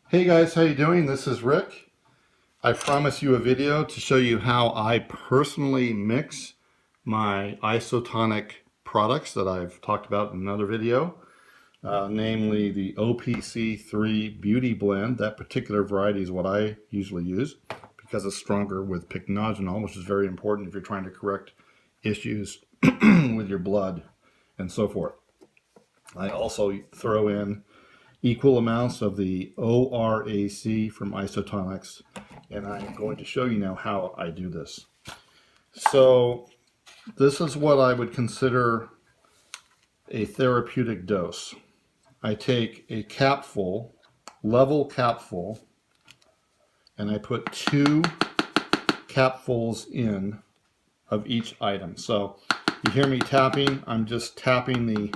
Hey guys, how you doing? This is Rick. I promised you a video to show you how I personally mix my isotonic products that I've talked about in another video, namely the OPC-3 Beauty Blend. That particular variety is what I usually use because it's stronger with pycnogenol, which is very important if you're trying to correct issues with your blood and so forth. I also throw in equal amounts of the ORAC from Isotonics, and I'm going to show you now how I do this. So this is what I would consider a therapeutic dose. I take a capful, level capful, and I put 2 capfuls in of each item. So you hear me tapping, I'm just tapping the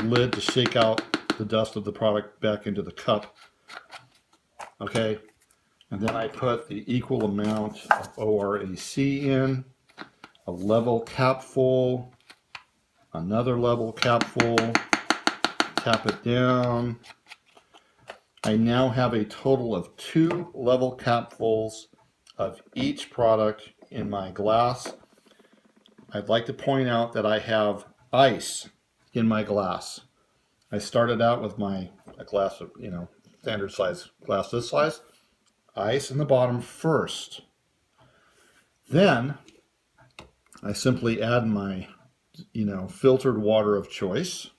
lid to shake out the dust of the product back into the cup. Okay, and then I put the equal amount of ORAC in, a level capful, another level capful, tap it down. I now have a total of 2 level capfuls of each product in my glass. I'd like to point out that I have ice in my glass. I started out with a glass of, standard size glass this size, ice in the bottom first. Then I simply add my, filtered water of choice,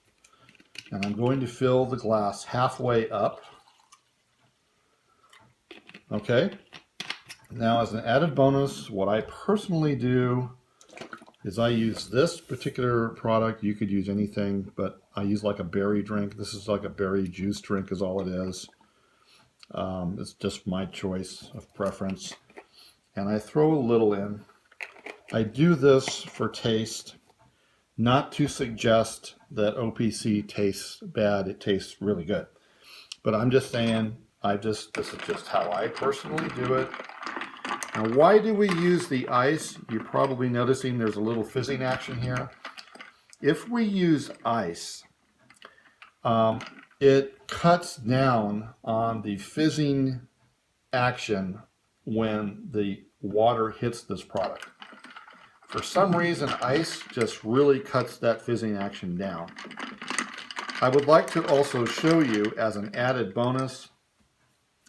and I'm going to fill the glass halfway up. Okay. Now, as an added bonus, what I personally do is I use this particular product. You could use anything, but I use like a berry drink. This is like a berry juice drink is all it is. It's just my choice of preference. And I throw a little in. I do this for taste, not to suggest that OPC tastes bad. It tastes really good. But I'm just saying, this is just how I personally do it. Now, why do we use the ice? You're probably noticing there's a little fizzing action here. If we use ice, it cuts down on the fizzing action when the water hits this product. For some reason, ice just really cuts that fizzing action down. I would like to also show you as an added bonus,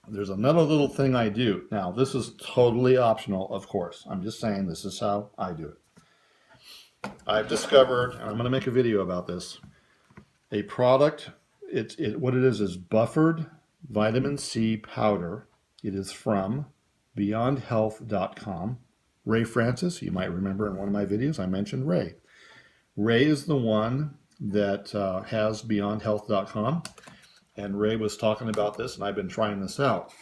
there's another little thing I do. Now, this is totally optional, of course. I'm just saying this is how I do it. I've discovered, and I'm going to make a video about this, a product. What it is buffered vitamin C powder. It is from beyondhealth.com. Ray Francis, you might remember in one of my videos, I mentioned Ray. Ray is the one that has beyondhealth.com. And Ray was talking about this, and I've been trying this out.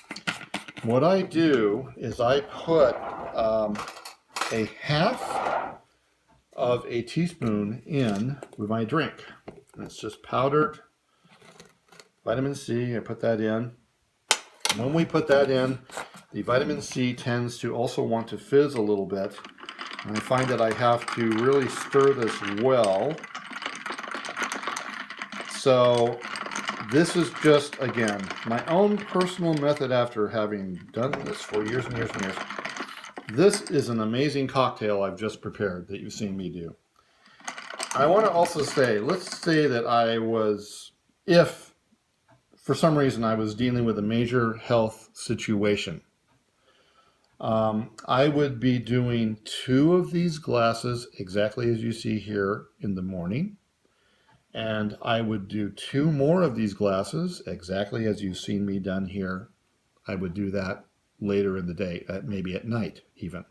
What I do is I put a half of a teaspoon in with my drink. And it's just powdered vitamin C. I put that in. And when we put that in, the vitamin C tends to also want to fizz a little bit. And I find that I have to really stir this well. So this is just, again, my own personal method after having done this for years and years and years. This is an amazing cocktail I've just prepared that you've seen me do. I want to also say, let's say that if for some reason I was dealing with a major health situation, I would be doing 2 of these glasses exactly as you see here in the morning. And I would do 2 more of these glasses, exactly as you've seen me done here. I would do that later in the day, maybe at night even.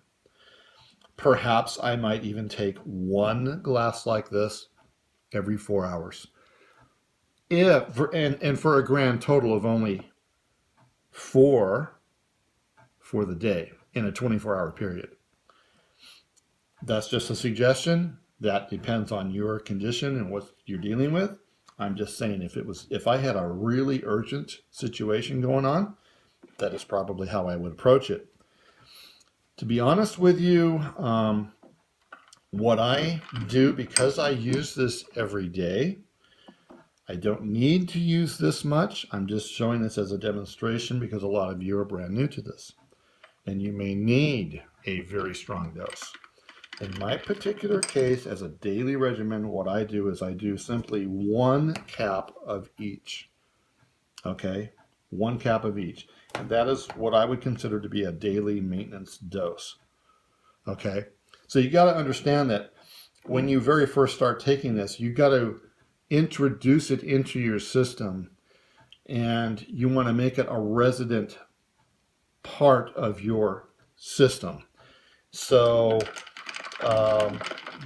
Perhaps I might even take 1 glass like this every 4 hours. And for a grand total of only 4 for the day in a 24-hour period. That's just a suggestion. That depends on your condition and what you're dealing with. I'm just saying if I had a really urgent situation going on, that is probably how I would approach it. To be honest with you, what I do, because I use this every day, I don't need to use this much. I'm just showing this as a demonstration because a lot of you are brand new to this. And you may need a very strong dose. In my particular case, as a daily regimen, what I do is I do simply 1 cap of each. Okay? 1 cap of each. And that is what I would consider to be a daily maintenance dose. Okay? So you got to understand that when you very first start taking this, you got to introduce it into your system, and you want to make it a resident part of your system. So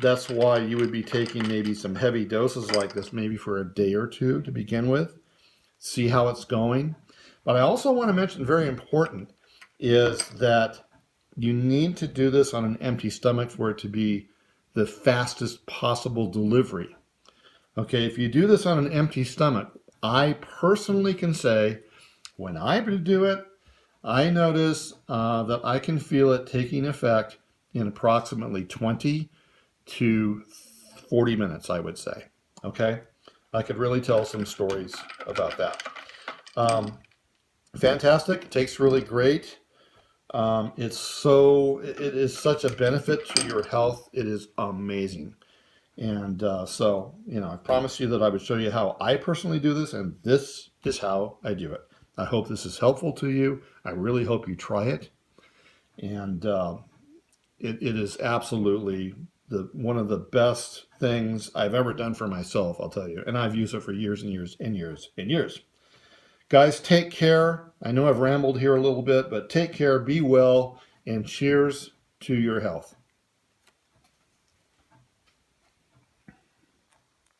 that's why you would be taking maybe some heavy doses like this, maybe for a day or two to begin with, see how it's going. But I also want to mention, very important, is that you need to do this on an empty stomach for it to be the fastest possible delivery. Okay, if you do this on an empty stomach, I personally can say, when I do it, I notice that I can feel it taking effect in approximately 20 to 40 minutes, I would say. Okay, I could really tell some stories about that. Fantastic, it tastes really great. It is such a benefit to your health. It is amazing. And so, I promised you that I would show you how I personally do this, and this is how I do it. I hope this is helpful to you. I really hope you try it. And it is absolutely one of the best things I've ever done for myself, I'll tell you. And I've used it for years and years and years and years. Guys, take care. I know I've rambled here a little bit, but take care, be well, and cheers to your health.